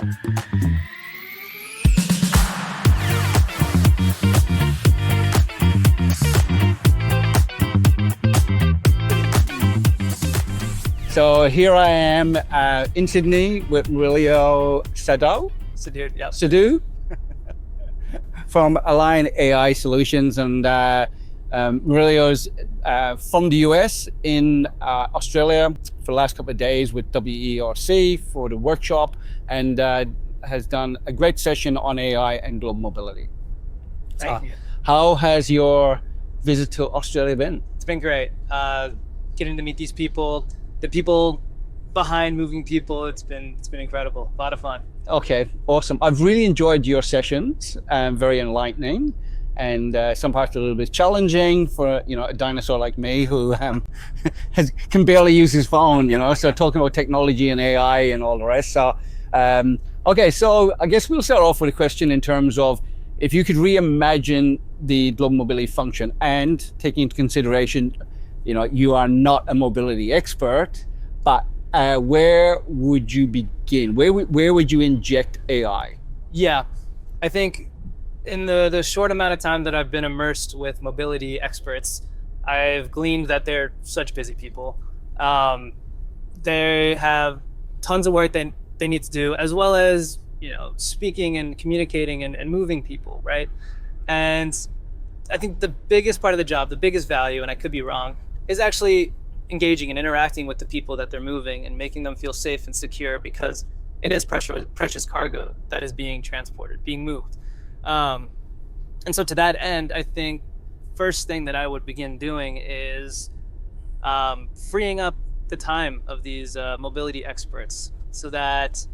So here I am in Sydney with Maurilio Saddoud, yeah. Saddoud from Align AI Solutions, and Maurilio's from the US in Australia for the last couple of days with WERC for the workshop, and has done a great session on AI and global mobility. Thank you. How has your visit to Australia been? It's been great. Getting to meet these people, the people behind moving people, it's been incredible. A lot of fun. Okay, awesome. I've really enjoyed your sessions, very enlightening, and some parts a little bit challenging for a dinosaur like me who can barely use his phone. So talking about technology and AI and all the rest. So okay, so I guess we'll start off with a question in terms of if you could reimagine the global mobility function, and taking into consideration, you are not a mobility expert, but where would you begin? Where would you inject AI? Yeah, I think in the short amount of time that I've been immersed with mobility experts, I've gleaned that they're such busy people. They have tons of work they need to do, as well as speaking and communicating and moving people, right? And I think the biggest part of the job, the biggest value, and I could be wrong, is actually engaging and interacting with the people that they're moving and making them feel safe and secure, because it is precious cargo that is being transported, being moved. And so to that end, I think first thing that I would begin doing is freeing up the time of these mobility experts so that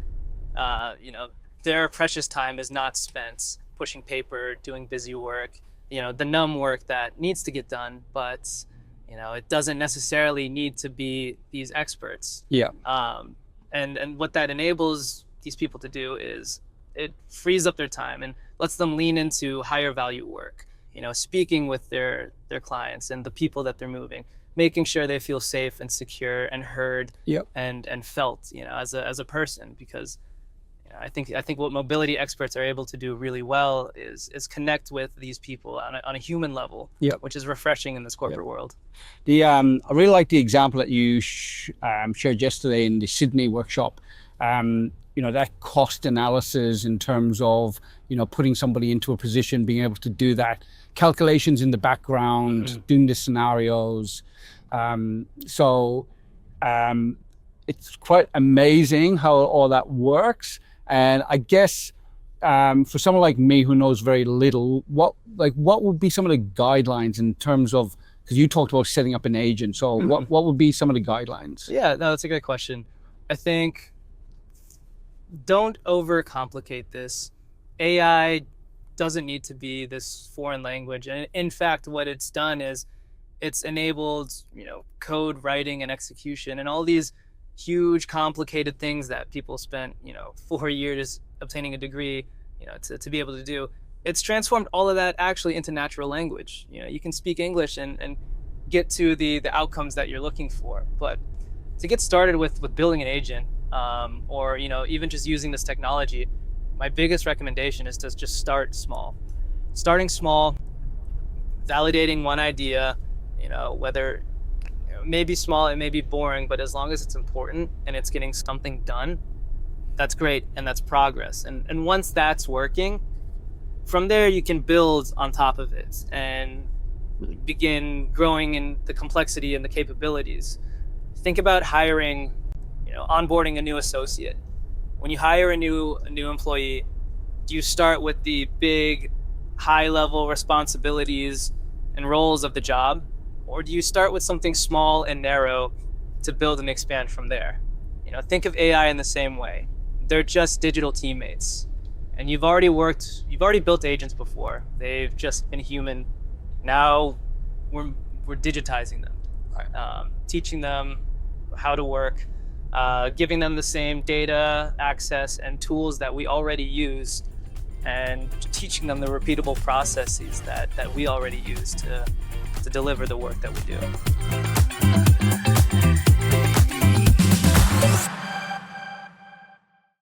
their precious time is not spent pushing paper, doing busy work, the numb work that needs to get done, but it doesn't necessarily need to be these experts. Yeah. And what that enables these people to do is it frees up their time and lets them lean into higher value work, speaking with their clients and the people that they're moving, making sure they feel safe and secure and heard. Yep. and felt, as a person, because I think what mobility experts are able to do really well is connect with these people on a human level, yep, which is refreshing in this corporate world. I really like the example that you shared yesterday in the Sydney workshop. That cost analysis in terms of putting somebody into a position, being able to do that, calculations in the background, doing the scenarios. It's quite amazing how all that works. And I guess for someone like me who knows very little, what would be some of the guidelines in terms of, because you talked about setting up an agent, so what would be some of the guidelines? Yeah, no, that's a great question. I think don't overcomplicate this. AI doesn't need to be this foreign language. And in fact, what it's done is it's enabled, code writing and execution and all these huge, complicated things that people spent, 4 years obtaining a degree, to be able to do. It's transformed all of that actually into natural language. You can speak English and get to the outcomes that you're looking for. But to get started with building an agent, or even just using this technology, my biggest recommendation is to just start small. Starting small, validating one idea, whether it may be small, it may be boring, but as long as it's important and it's getting something done, that's great, and that's progress. And once that's working, from there you can build on top of it and begin growing in the complexity and the capabilities. Think about hiring, onboarding a new associate. When you hire a new employee, do you start with the big, high-level responsibilities and roles of the job? Or do you start with something small and narrow to build and expand from there? Think of AI in the same way. They're just digital teammates. And you've already built agents before. They've just been human. Now we're digitizing them, right. Teaching them how to work, giving them the same data access and tools that we already use, and teaching them the repeatable processes that we already use to deliver the work that we do.